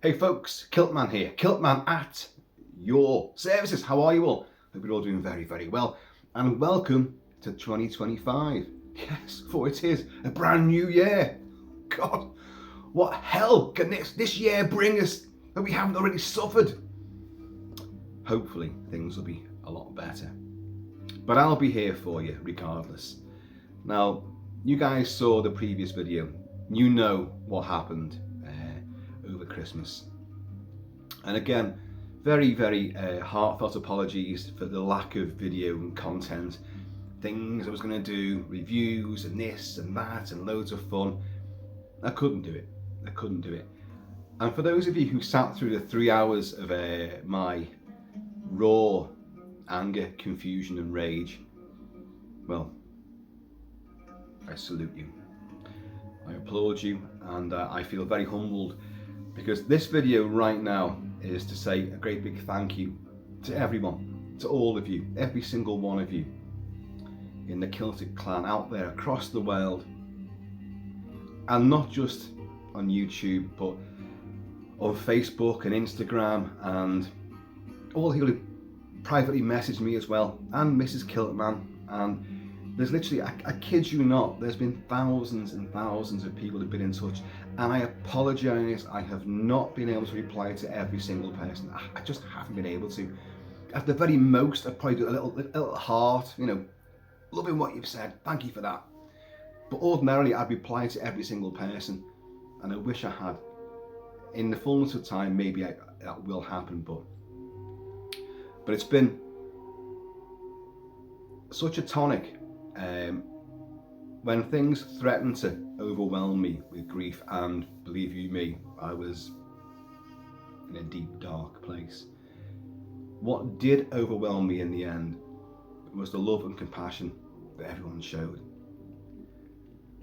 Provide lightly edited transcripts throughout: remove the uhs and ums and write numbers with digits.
Hey folks, KILT-MAN here, KILT-MAN at your services. How are you all? Hope you're all doing very, very well. And welcome to 2025. Yes, for it is a brand new year. God, what hell can this year bring us that we haven't already suffered? Hopefully things will be a lot better. But I'll be here for you regardless. Now, you guys saw the previous video. You know what happened over Christmas. And again, very, very heartfelt apologies for the lack of video and content. Things I was going to do, reviews and this and that and loads of fun. I couldn't do it. And for those of you who sat through the 3 hours of my raw anger, confusion and rage, well, I salute you. I applaud you, and I feel very humbled, because this video right now is to say a great big thank you to everyone, to all of you, every single one of you in the Kilted Clan out there across the world, and not just on YouTube but on Facebook and Instagram, and all who privately messaged me as well, and Mrs. KILT-MAN, and there's literally, I kid you not, there's been thousands and thousands of people who've been in touch, and I apologise, I have not been able to reply to every single person. I just haven't been able to. At the very most, I'd probably do a little heart, you know, loving what you've said, thank you for that. But ordinarily, I'd reply to every single person, and I wish I had. In the fullness of time, maybe that will happen, but it's been such a tonic. When things threatened to overwhelm me with grief, and believe you me, I was in a deep, dark place. What did overwhelm me in the end was the love and compassion that everyone showed,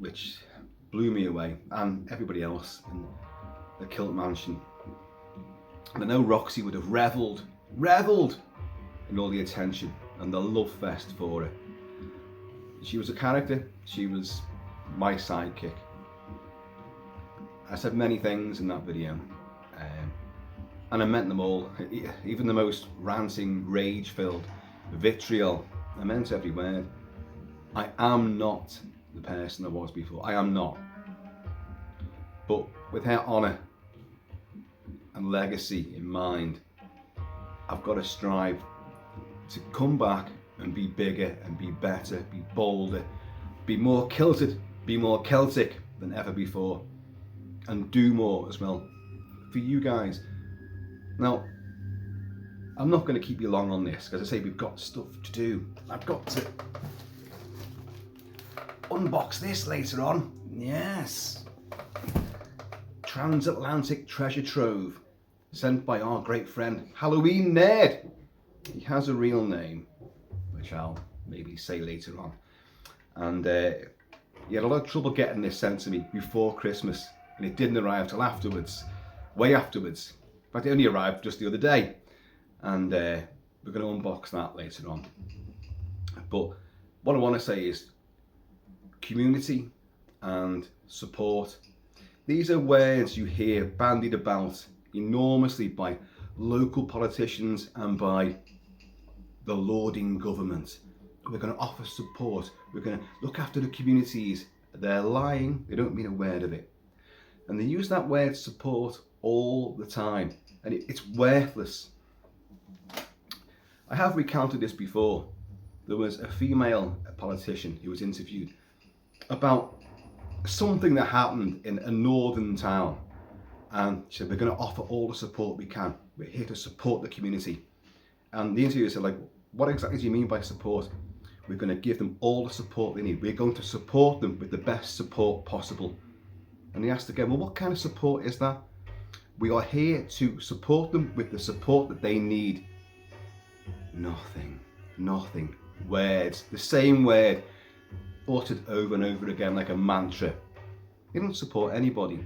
which blew me away, and everybody else in the Kilt Mansion. And I know Roxy would have revelled in all the attention and the love fest for her. She was a character, she was my sidekick. I said many things in that video, and I meant them all, even the most ranting, rage-filled vitriol. I meant every word. I am not the person I was before, I am not. But with her honour and legacy in mind, I've got to strive to come back and be bigger and be better, be bolder, be more kilted, be more Celtic than ever before, and do more as well for you guys. Now, I'm not going to keep you long on this, because I say we've got stuff to do. I've got to unbox this later on. Yes, transatlantic treasure trove sent by our great friend Halloween Nerd. He has a real name, which I'll maybe say later on. And he had a lot of trouble getting this sent to me before Christmas, and it didn't arrive till afterwards, way afterwards. In fact, it only arrived just the other day, and we're going to unbox that later on. But what I want to say is community and support. These are words you hear bandied about enormously by local politicians and by the lording government. We're going to offer support, we're going to look after the communities. They're lying, they don't mean a word of it. And they use that word support all the time, and it's worthless. I have recounted this before. There was a female politician who was interviewed about something that happened in a northern town, and she said, we're going to offer all the support we can, we're here to support the community. And the interviewer said, like, what exactly do you mean by support? We're going to give them all the support they need. We're going to support them with the best support possible. And he asked again, well, what kind of support is that? We are here to support them with the support that they need. Nothing. Words, the same word, uttered over and over again like a mantra. They don't support anybody.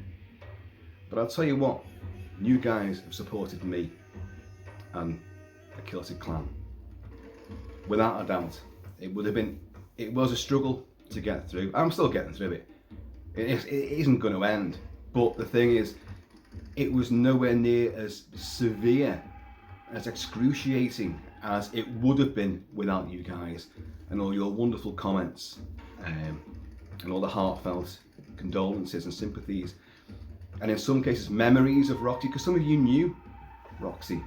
But I'll tell you what, you guys have supported me and the Kilted Clan. Without a doubt, it was a struggle to get through. I'm still getting through it. It isn't going to end. But the thing is, it was nowhere near as severe, as excruciating as it would have been without you guys and all your wonderful comments and all the heartfelt condolences and sympathies, and in some cases memories of Roxy, because some of you knew Roxy.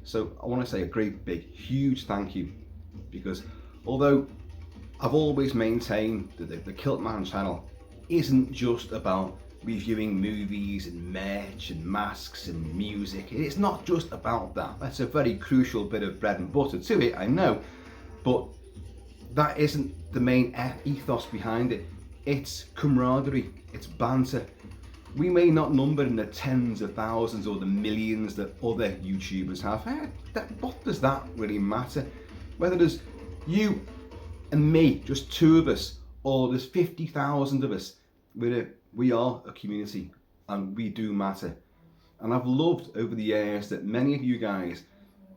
So I want to say a great big huge thank you, because although I've always maintained that the KILT-MAN channel isn't just about reviewing movies and merch and masks and music. It's not just about that. That's a very crucial bit of bread and butter to it, I know, but that isn't the main ethos behind it. It's camaraderie, it's banter. We may not number in the tens of thousands or the millions that other YouTubers have. What does that really matter? Whether there's you and me, just two of us, or there's 50,000 of us, we are a community and we do matter. And I've loved over the years that many of you guys,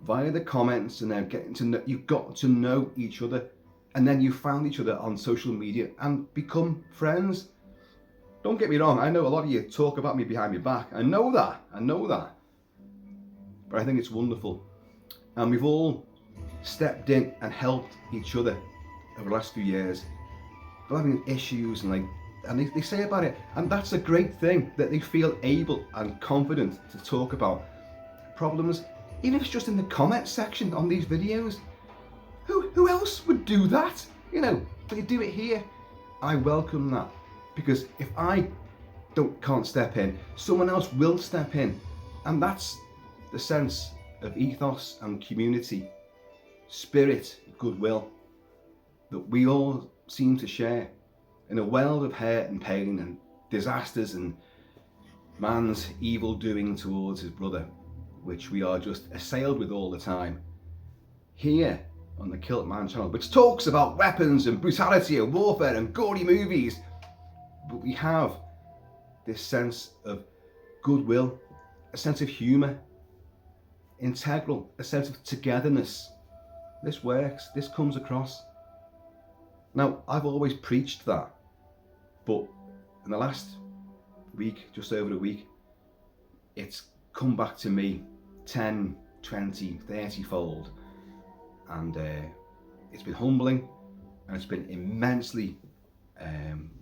via the comments and then getting to know, you've got to know each other, and then you found each other on social media and become friends. Don't get me wrong, I know a lot of you talk about me behind my back. I know that. But I think it's wonderful. And we've all stepped in and helped each other over the last few years. We're having issues and they say about it, and that's a great thing, that they feel able and confident to talk about problems, even if it's just in the comment section on these videos. Who else would do that? You know, but they do it here. I welcome that, because if I can't step in, someone else will step in, and that's the sense of ethos and community, spirit, goodwill that we all seem to share in a world of hurt and pain and disasters and man's evil doing towards his brother, which we are just assailed with all the time. Here on the KILT-MAN channel, which talks about weapons and brutality and warfare and gory movies, but we have this sense of goodwill, a sense of humour, integral, a sense of togetherness. This works, this comes across. Now, I've always preached that, but in the last week, just over a week, it's come back to me 10, 20, 30 fold. And it's been humbling, and it's been immensely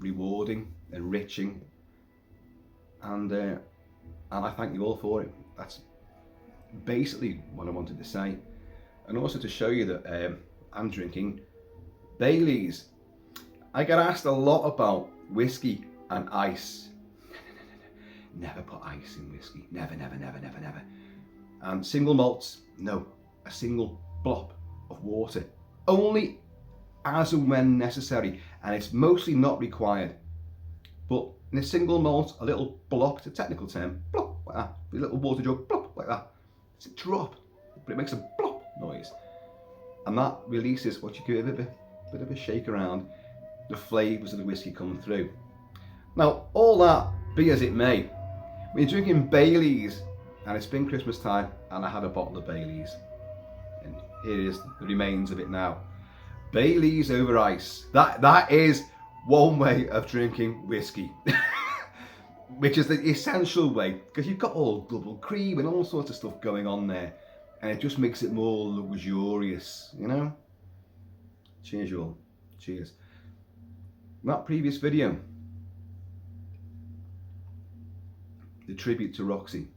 rewarding, enriching, and I thank you all for it. That's basically what I wanted to say, and also to show you that I'm drinking Baileys. I get asked a lot about whiskey and ice. Never put ice in whiskey. Never. And single malts, no. A single blob of water, only as and when necessary, and it's mostly not required. But in a single malt, a little blob, it's a technical term, blob, like that, a little water jug, blob, like that. It's a drop, but it makes a blob noise, and that releases what you give it a bit of a shake around, the flavours of the whiskey come through. Now, all that be as it may, we're drinking Baileys, and it's been Christmas time, and I had a bottle of Baileys. And here is the remains of it now. Baileys over ice. That is one way of drinking whiskey. Which is the essential way, because you've got all double cream and all sorts of stuff going on there, and it just makes it more luxurious, you know? Cheers, you all. Cheers. That previous video, the tribute to Roxy,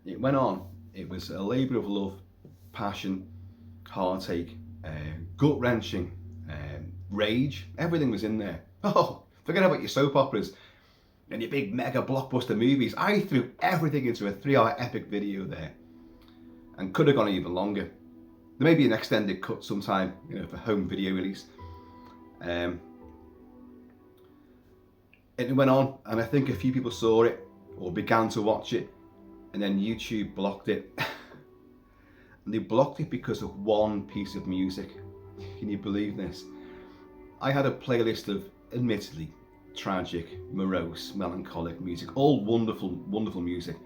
it went on. It was a labour of love, passion, heartache, gut-wrenching, rage. Everything was in there. Oh, forget about your soap operas and your big mega blockbuster movies. I threw everything into a 3-hour epic video there, and could have gone even longer. There may be an extended cut sometime, you know, for home video release. It went on, and I think a few people saw it or began to watch it, and then YouTube blocked it. And they blocked it because of one piece of music. Can you believe this? I had a playlist of admittedly tragic, morose, melancholic music, all wonderful, wonderful music,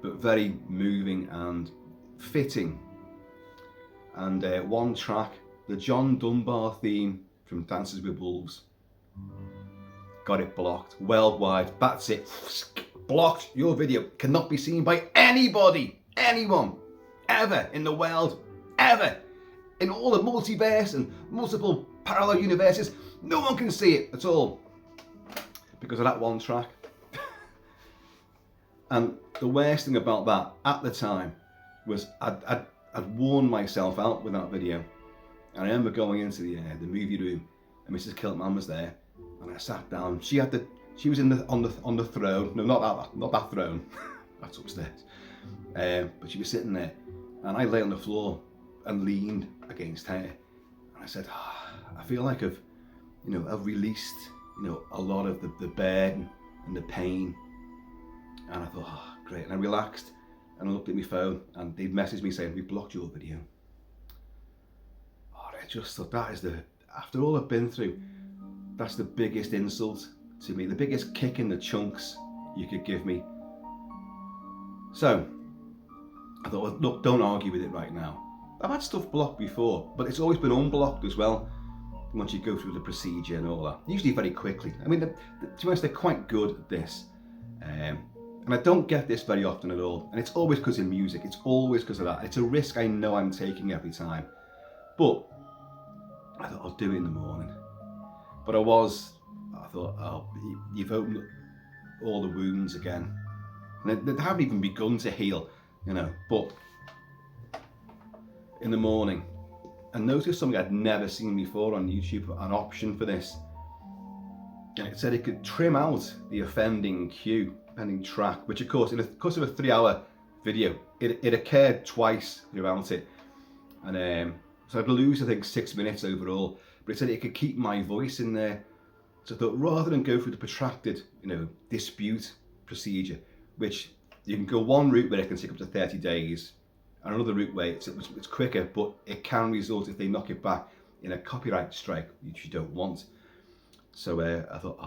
but very moving and fitting. And one track, the John Dunbar theme from Dances with Wolves. got it blocked worldwide. That's it. Blocked. Your video cannot be seen by anybody, anyone, ever in the world, ever. In all the multiverse and multiple parallel universes, no one can see it at all because of that one track. And the worst thing about that at the time was I'd worn myself out with that video. And I remember going into the movie room, and Mrs. KILT-MAN was there, and I sat down. She was on the throne. No, not that throne. That's upstairs. But she was sitting there, and I lay on the floor and leaned against her, and I said, I feel like I've released, a lot of the burden and the pain. And I thought, great. And I relaxed, and I looked at my phone, and they'd messaged me saying, we blocked your video. I just thought, after all I've been through, that's the biggest insult to me, the biggest kick in the chunks you could give me. So I thought, well, look, don't argue with it right now. I've had stuff blocked before, but it's always been unblocked as well once you go through the procedure and all that, usually very quickly. I mean, to be honest, they're quite good at this. And I don't get this very often at all. And it's always because of music. It's always because of that. It's a risk I know I'm taking every time. But I thought I'll do it in the morning. But I thought, oh, you've opened up all the wounds again. And they haven't even begun to heal, But in the morning, I noticed something I'd never seen before on YouTube, an option for this. And it said it could trim out the offending track, which of course, in the course of a 3-hour video, it occurred twice throughout it. And so I'd lose, I think, 6 minutes overall. But it said it could keep my voice in there. So I thought, rather than go through the protracted, dispute procedure, which you can go one route where it can take up to 30 days, and another route where it's quicker, but it can result, if they knock it back, in a copyright strike, which you don't want. So I thought,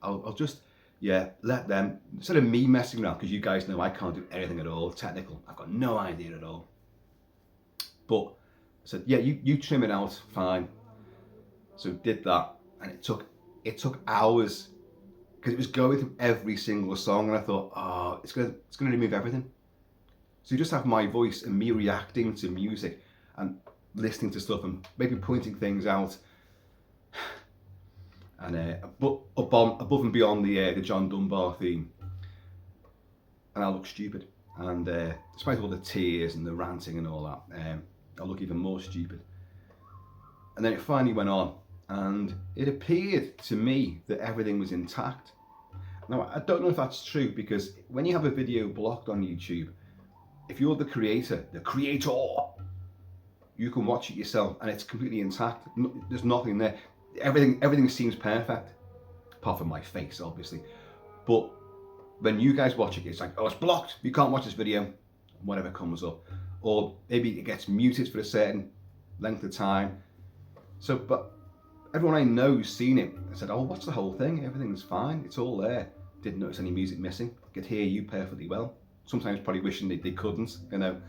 I'll just, let them, instead of me messing around, because you guys know I can't do anything at all technical, I've got no idea at all. But I said, you trim it out, fine. So did that, and it took hours, because it was going through every single song, and I thought, it's gonna remove everything. So you just have my voice and me reacting to music and listening to stuff and maybe pointing things out. And but above and beyond the John Dunbar theme, and I look stupid. And despite all the tears and the ranting and all that, I look even more stupid. And then it finally went on, and it appeared to me that everything was intact. Now, I don't know if that's true, because when you have a video blocked on YouTube, if you're the creator, you can watch it yourself, and it's completely intact. There's nothing there. Everything seems perfect, apart from my face, obviously. But when you guys watch it, it's like, it's blocked. You can't watch this video. Whatever comes up, or maybe it gets muted for a certain length of time. So, but everyone I know who's seen it, I said, watch the whole thing. Everything's fine. It's all there. Didn't notice any music missing. Could hear you perfectly well. Sometimes probably wishing they couldn't, You're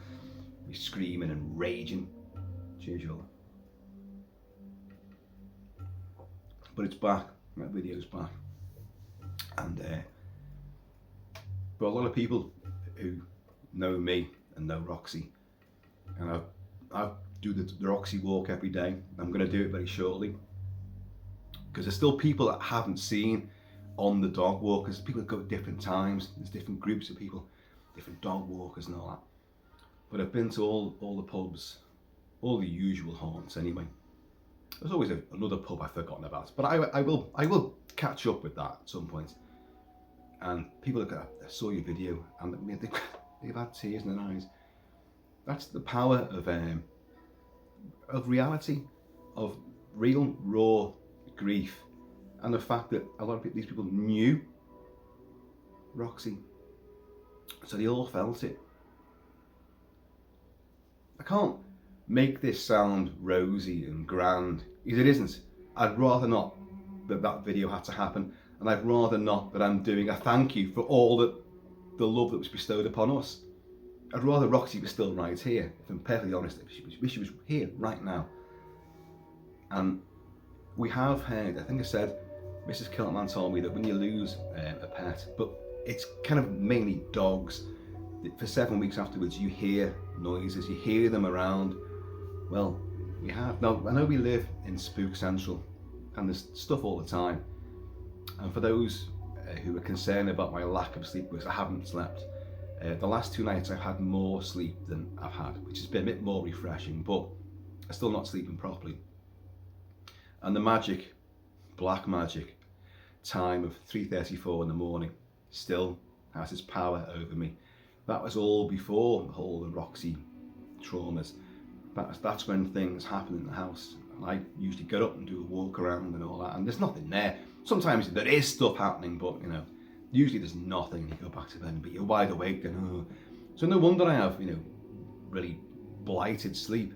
screaming and raging, as usual. But it's back, that video's back. And but a lot of people who know me and know Roxy, and I do the Roxy walk every day. I'm going to do it very shortly, because there's still people that haven't seen on the dog walkers. People go at different times. There's different groups of people, different dog walkers and all that. But I've been to all the pubs, all the usual haunts anyway. There's always another pub I've forgotten about, but I will catch up with that at some point. And people that I saw your video, and they've had tears in their eyes. That's the power of reality, of real raw grief, and the fact that a lot of these people knew Roxy, so they all felt it. I can't make this sound rosy and grand, because it isn't. I'd rather not that video had to happen, and I'd rather not that I'm doing a thank you for all the love that was bestowed upon us. I'd rather Roxy was still right here, if I'm perfectly honest. If she was here right now. And we have heard, I think I said, Mrs. KILT-MAN told me that when you lose a pet, but it's kind of mainly dogs, for 7 weeks afterwards you hear noises, you hear them around. Well, we have. Now, I know we live in Spook Central and there's stuff all the time. And for those who are concerned about my lack of sleep, because I haven't slept, the last 2 nights I've had more sleep than I've had, which has been a bit more refreshing, but I'm still not sleeping properly. And the magic, black magic, time of 3:34 in the morning still has its power over me. That was all before the whole Roxy traumas. That's when things happen in the house. And I usually get up and do a walk around and all that, and there's nothing there. Sometimes there is stuff happening, but you know, usually there's nothing. You go back to bed, but you're wide awake and so no wonder I have, you know, really blighted sleep.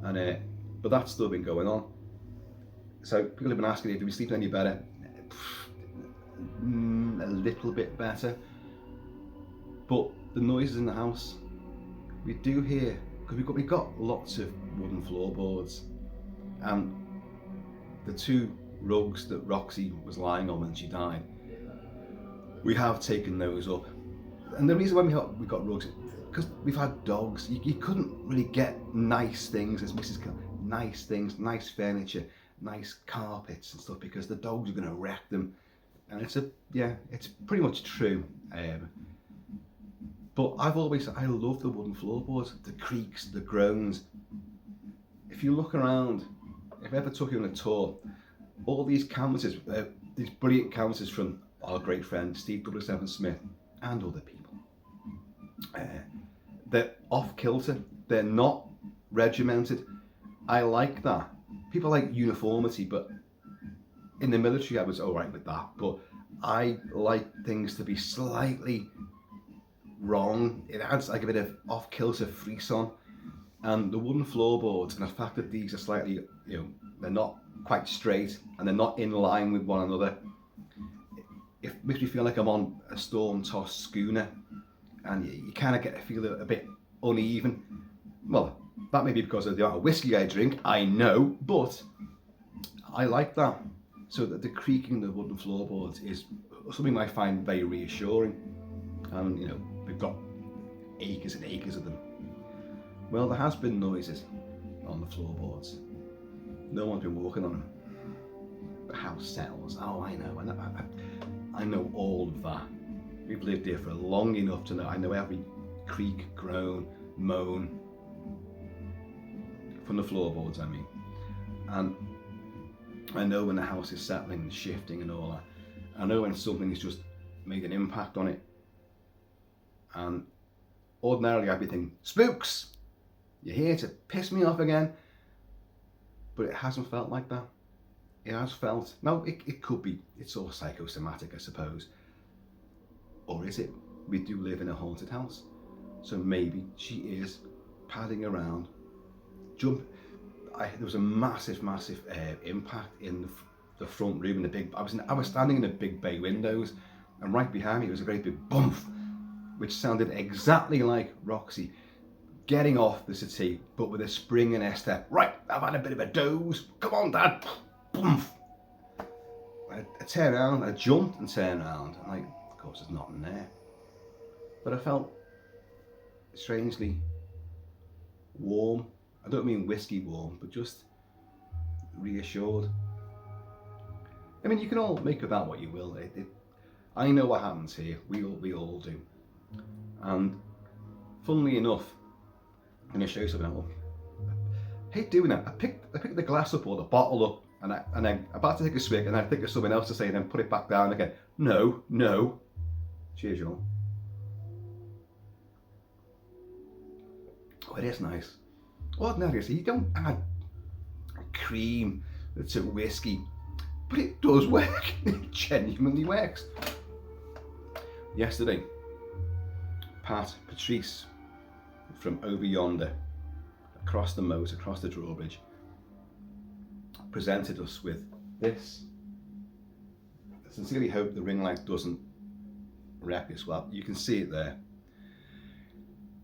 And but that's still been going on. So people have been asking if we sleep any better. A little bit better, but the noises in the house we do hear, because we've got lots of wooden floorboards, and the 2 rugs that Roxy was lying on when she died, we have taken those up. And the reason why we got rugs, because we've had dogs. You couldn't really get nice things, as Mrs. Kill, nice things, nice furniture, nice carpets and stuff, because the dogs are going to wreck them. And it's pretty much true. But I love the wooden floorboards, the creaks, the groans. If you look around, if I ever took you on a tour, all these canvases, these brilliant canvases from our great friend Steve W7 Smith and other people, they're off kilter, they're not regimented. I like that. People like uniformity, but in the military I was alright with that, but I like things to be slightly wrong. It adds like a bit of off kilter frisson. And the wooden floorboards, and the fact that these are slightly, you know, they're not quite straight and they're not in line with one another, it makes me feel like I'm on a storm-tossed schooner, and you kind of get to feel a bit uneven. Well, that may be because of the amount of whiskey I drink, I know, but I like that. So that the creaking of the wooden floorboards is something I find very reassuring. And you know, we've got acres and acres of them. Well, there has been noises on the floorboards. No one's been walking on them. The house settles. Oh, I know all of that. We've lived here for long enough to know. I know every creak, groan, moan from the floorboards, I mean. And I know when the house is settling and shifting and all that. I know when something has just made an impact on it. And ordinarily I'd be thinking, spooks! You're here to piss me off again. But it hasn't felt like that. It has felt, now it could be, it's all psychosomatic, I suppose. Or is it? We do live in a haunted house. So maybe she is padding around, there was a massive impact in the front room, in the big, I was standing in the big bay windows, and right behind me was a great big bump, which sounded exactly like Roxy getting off the settee, but with a spring in her step. Right, I've had a bit of a doze. Come on, Dad. Boom. I turned around, I jumped and turned around. And of course, there's nothing there. But I felt strangely warm. I don't mean whiskey warm, but just reassured. I mean, you can all make of that what you will. I know what happens here. We all do. And funnily enough, I'm going to show you something. I hate doing that. I picked the glass up or the bottle up, and I'm about to take a swig, and I think of something else to say, and then put it back down again. No. Cheers, y'all. Oh, it is nice. Ordinarily, you don't add cream to whiskey, but it does work. It genuinely works. Yesterday, Patrice from over yonder, across the moat, across the drawbridge, presented us with this. I sincerely hope the ring light doesn't wreck this. Well, you can see it there.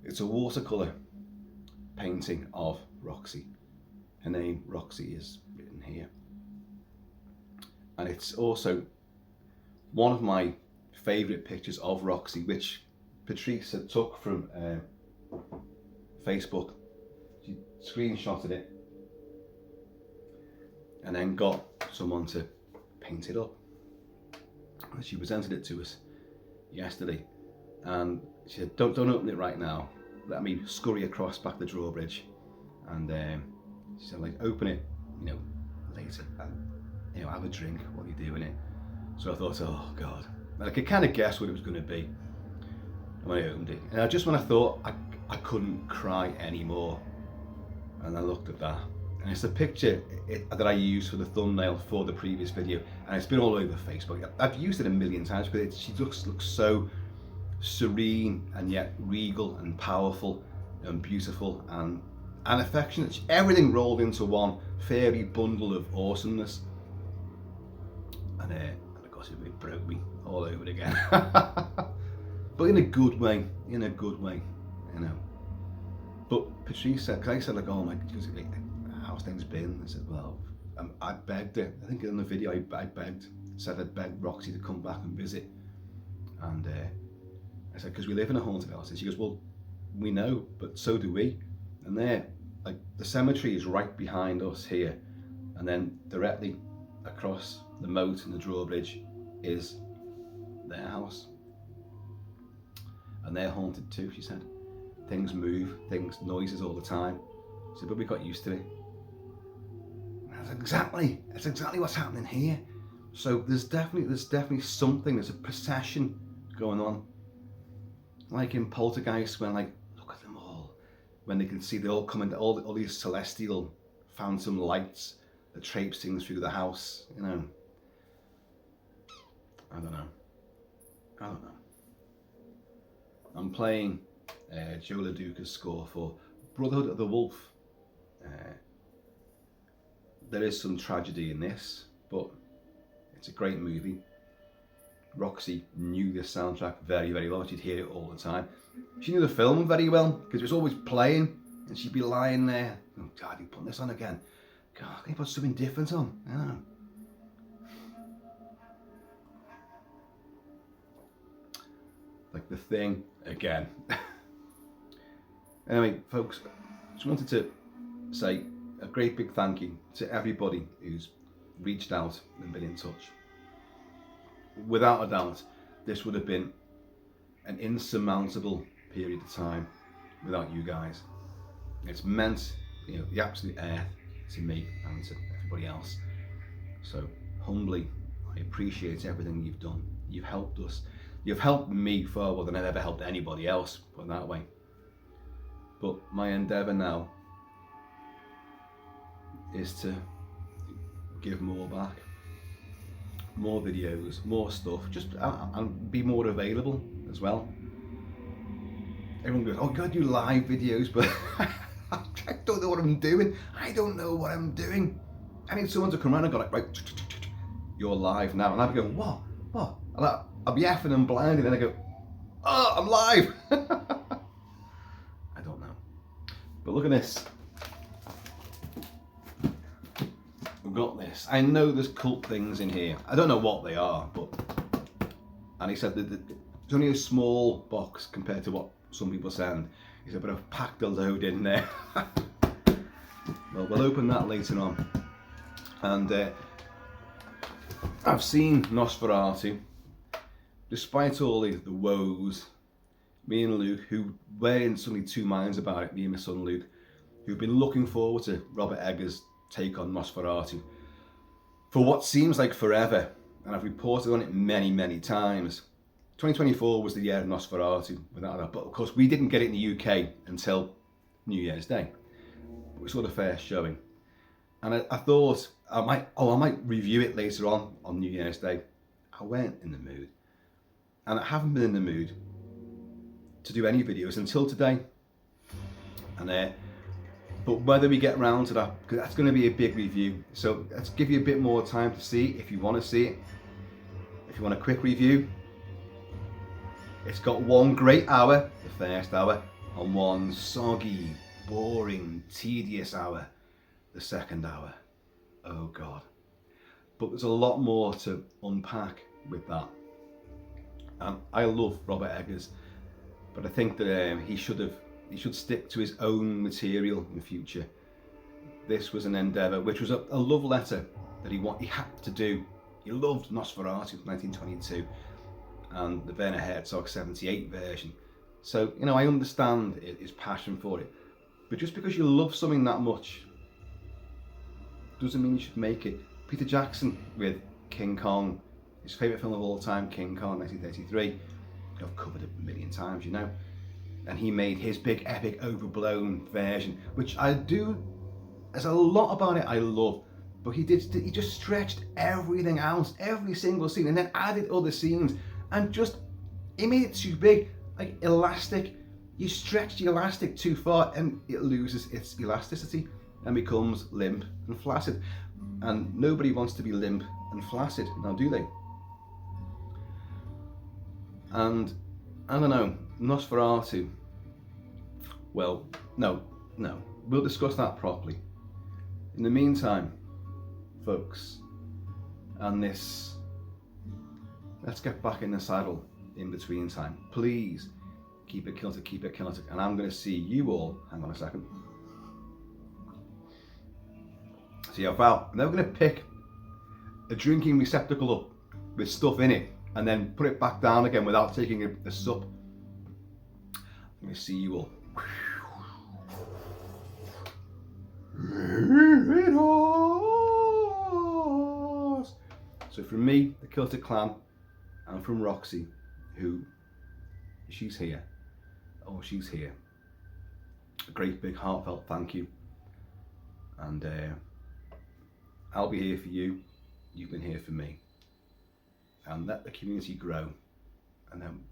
It's a watercolour painting of Roxy. Her name, Roxy, is written here. and it's also one of my favourite pictures of Roxy, which Patrice had took from Facebook. She screenshotted it and then got someone to paint it up. And she presented it to us yesterday, and she said, don't open it right now, let me scurry across back the drawbridge, and she said, like, open it, you know, later, and, you know, have a drink while you're doing it. So I thought, oh God, and I could kind of guess what it was going to be when I opened it, and when I thought I couldn't cry anymore, and I looked at that, and it's a picture that I used for the thumbnail for the previous video, and it's been all over Facebook. I've used it a million times because she looks so serene and yet regal and powerful and beautiful and affectionate. Everything rolled into one fairy bundle of awesomeness. And of course it broke me all over again. But in a good way, you know. But Patrice said, because I said, like, oh my, how's things been? I said, well, I begged her. I think in the video I said I'd begged Roxy to come back and visit. And I said, because we live in a haunted house. And she goes, well, we know, but so do we. And there, like, the cemetery is right behind us here. And then directly across the moat and the drawbridge is their house. And they're haunted too, she said. Things move, noises all the time. She said, but we got used to it. And that's exactly what's happening here. So there's definitely something, there's a procession going on. Like in Poltergeist, when, like, look at them all. When they can see they all come into all these celestial phantom lights that traipsing through the house, you know. I don't know. I'm playing Joe LaDuca's score for Brotherhood of the Wolf. There is some tragedy in this, but it's a great movie. Roxy knew this soundtrack very, very well. She'd hear it all the time. She knew the film very well because it was always playing, and she'd be lying there. Oh God, you put this on again. God, can you put something different on? Yeah. Like The Thing again. Anyway, folks, just wanted to say a great big thank you to everybody who's reached out and been in touch. Without a doubt, this would have been an insurmountable period of time without you guys. It's meant, you know, the absolute earth to me and to everybody else. So humbly, I appreciate everything you've done. You've helped us. You've helped me far more than I've ever helped anybody else, put it that way. But my endeavour now is to give more back. More videos, more stuff, just and be more available as well. Everyone goes, oh, you gotta do live videos, but I don't know what I'm doing. I don't know what I'm doing. I need someone to come around and go like, right, you're live now. And I'll be going, what? I'll be effing and blinding, and I go, oh, I'm live. I don't know. But look at this. We've got this. I know there's cult things in here. I don't know what they are, but... And he said that it's only a small box compared to what some people send. He said, but I've packed a load in there. Well, we'll open that later on. And I've seen Nosferatu. Despite all the woes, me and Luke, who were in suddenly two minds about it, me and my son Luke, who've been looking forward to Robert Eggers' take on Nosferatu for what seems like forever, and I've reported on it many, many times. 2024 was the year of Nosferatu, without that, but of course we didn't get it in the UK until New Year's Day. We saw the first showing, and I thought I might review it later on New Year's Day. I weren't in the mood, and I haven't been in the mood to do any videos until today. And but whether we get around to that, because that's going to be a big review, so let's give you a bit more time to see if you want to see it. If you want a quick review, it's got one great hour, the first hour, and one soggy, boring, tedious hour, the second hour. Oh God. But there's a lot more to unpack with that. And I love Robert Eggers, but I think that he should stick to his own material in future. This was an endeavour, which was a love letter that he had to do. He loved Nosferatu 1922 and the Werner Herzog 78 version. So, you know, I understand his passion for it. But just because you love something that much doesn't mean you should make it. Peter Jackson with King Kong, his favourite film of all time, King Kong 1933. I've covered it a million times, you know. And he made his big epic overblown version, which I do, there's a lot about it I love, but he just stretched everything out, every single scene, and then added other scenes, and he made it too big, like elastic. You stretch the elastic too far and it loses its elasticity and becomes limp and flaccid. And nobody wants to be limp and flaccid, now do they? And I don't know, Nosferatu, well, no, we'll discuss that properly. In the meantime, folks, and let's get back in the saddle in between time. Please keep it Kilted, keep it Kilted, and I'm going to see you all, hang on a second. See how far, I'm never going to pick a drinking receptacle up with stuff in it and then put it back down again without taking a sup. I'm going to see you all. So from me, the Kilted Clan, and from Roxy, she's here. Oh, she's here. A great big heartfelt thank you. And I'll be here for you. You've been here for me. And let the community grow. And then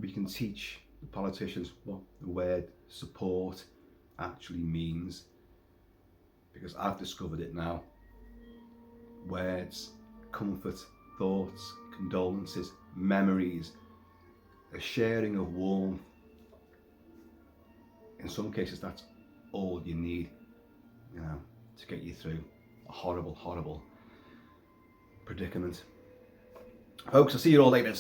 we can teach the politicians what the word support actually means. Because I've discovered it now. Words, comfort, thoughts, condolences, memories, a sharing of warmth. In some cases, that's all you need, you know, to get you through a horrible, horrible predicament. Folks, I'll see you all later.